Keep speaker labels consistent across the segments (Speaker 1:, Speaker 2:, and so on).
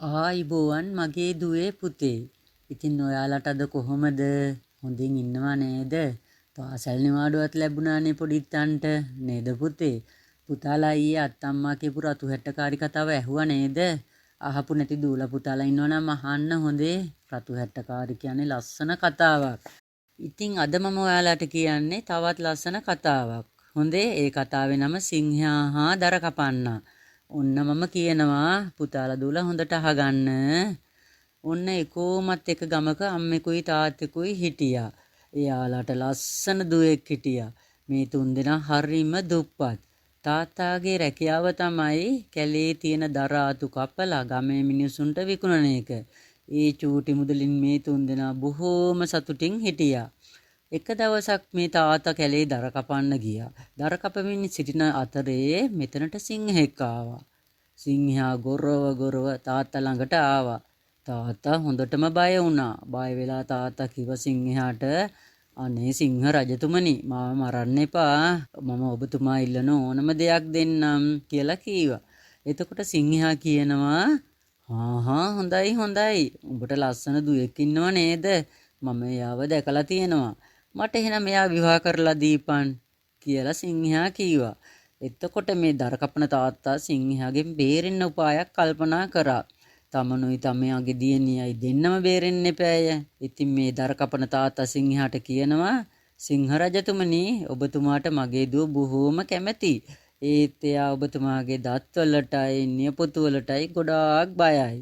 Speaker 1: ආයිබෝවන් මගේ දුවේ පුතේ. ඉතින් ඔයාලට අද කොහොමද? හොඳින් ඉන්නවා නේද? පාසල් නිවාඩුවක් ලැබුණානේ පොඩිත්තන්ට නේද පුතේ? පුතාලා ඊයේ අත්තම්මා කියපු රතු හැට්ටකාරි කතාව ඇහුවා නේද? අහපු නැති දූලා පුතාලා ඉන්නවනම් අහන්න හොඳේ. රතු හැට්ටකාරි කියන්නේ ලස්සන කතාවක්. ඉතින් අද මම ඔයාලට කියන්නේ තවත් ලස්සන කතාවක්. හොඳේ ඒ කතාවේ නම සිංහයා හා දර කපන්නා. ඔන්න මම කියනවා පුතාලා දූලා හොඳට අහගන්න. ඔන්න එකෝමත් එක ගමක අම්මෙකුයි තාත්තෙකුයි හිටියා. එයාලට ලස්සන දුවෙක් හිටියා. මේ තුන්දෙනා හරිම දුප්පත්. තාත්තාගේ රැකියාව තමයි කැලේ තියෙන දර ආතු කපලා ගමේ මිනිසුන්ට විකුණන එක. ඒ චූටි මුදලින් මේ තුන්දෙනා බොහෝම සතුටින් හිටියා. එක දවසක් මේ තාත්තා කැලේ දර කපන්න ගියා. දර කපමින් සිටින අතරේ මෙතනට සිංහෙක් ආවා. සිංහයා ගොරව තාත්තා ළඟට ආවා. තාත්තා හොඳටම බය වුණා. බය වෙලා තාත්තා කිව්ව සිංහයාට අනේ සිංහ රජතුමනි මාව මරන්න එපා. මම ඔබතුමා ඉල්ලන ඕනම දෙයක් දෙන්නම් කියලා කීවා. එතකොට සිංහයා කියනවා හොඳයි. උඹට ලස්සන දුවෙක් ඉන්නව නේද? මම එයාව දැකලා තියෙනවා. මට එහෙනම් එයා විවාහ කරලා දීපන් කියලා සිංහයා කීවා. එතකොට මේ දර කපන තාත්තා සිංහයාගෙන් බේරෙන්න උපායක් කල්පනා කරා. තමනුයි තමයාගේ දියණියයි දෙන්නම බේරෙන්න එපාය. ඉතින් මේ දර කපන තාත්තා සිංහයාට කියනවා සිංහ රජතුමනි ඔබතුමාට මගේ දුව බොහෝම කැමැති. ඒත් එයා ඔබතුමාගේ දත් වලටයි නියපොතු වලටයි ගොඩාක් බයයි.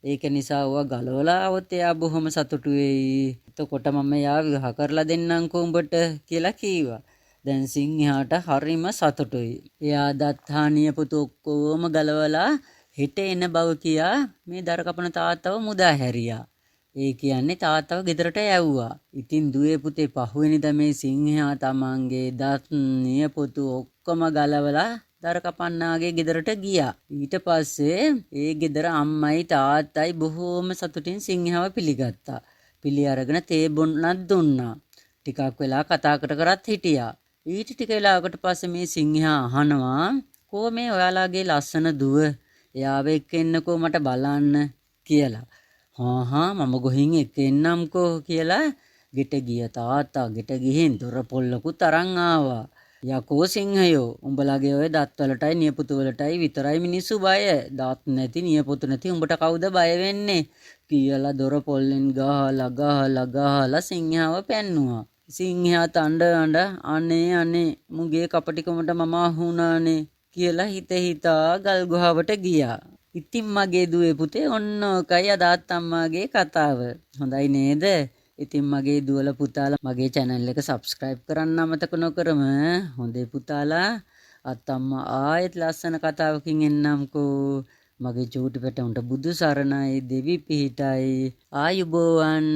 Speaker 1: ඒක නිසා ඔයා ගලවලා આવොත් එයා බොහොම සතුටු වෙයි. එතකොට මම එයා විවාහ කරලා දෙන්නම්කෝ උඹට කියලා කීවා. දැන් සිංහයාට හරිම සතුටුයි. එයා දත් හා නියපොතු ඔක්කොම ගලවලා හෙට එන බව කියා මේ දර කපන තාත්තව මුදා හැරියා. ඒ කියන්නේ තාත්තව ගෙදරට යවුවා. ඉතින් දුවේ පුතේ පහුවෙනිදා මේ සිංහයා තමන්ගේ දත් නියපොතු ඔක්කොම ගලවලා දර කපන්නාගේ ගෙදරට ගියා. ඊට පස්සේ ඒ ගෙදර අම්මයි තාත්තයි බොහෝම සතුටින් සිංහව පිළිගත්තා. පිළි අරගෙන තේ බොන්නත් දුන්නා. ටිකක් වෙලා කතා කරත් හිටියා. ඊට ටික වෙලාවකට පස්සේ මේ සිංහයා අහනවා "කෝ මේ ඔයාලාගේ ලස්සන දුව? එයාව එක්ක එන්නකෝ මට බලන්න" කියලා. මම ගොහින් එක්ක එන්නම්කෝ කියලා ගෙට ගිය තාත්තා ගෙට ගිහින් දොර පොල්ලකුත් අරන් ආවා. යකෝ සිංහයෝ උඹලගේ ඔය දත් වලටයි නියපොතු වලටයි විතරයි මිනිස්සු බය. දත් නැති නියපොතු නැති උඹට කවුද බය වෙන්නේ කියලා දොර පොල්ලෙන් ගහලා සිංහව පැන්නුවා. සිංහයා තණ්ඩ අනේ මුගේ කපටිකමට මම අහුණානේ කියලා හිතා ගල් ගුහාවට ගියා. ඉතින් මගේ දුවේ පුතේ ඔන්න ඔකයි අද අත්තම්මාගේ කතාව. හොඳයි නේද? ඉතින් මගේ දුවල පුතාලා මගේ channel එක subscribe කරන්න අමතක නොකරම. හොඳේ පුතාලා අත්තම්මා ආයෙත් ලස්සන කතාවකින් එන්නම්කෝ. මගේ චූටි පැටවුන්ට බුදු සරණයි දෙවි පිහිටයි. ආයුබෝවන්.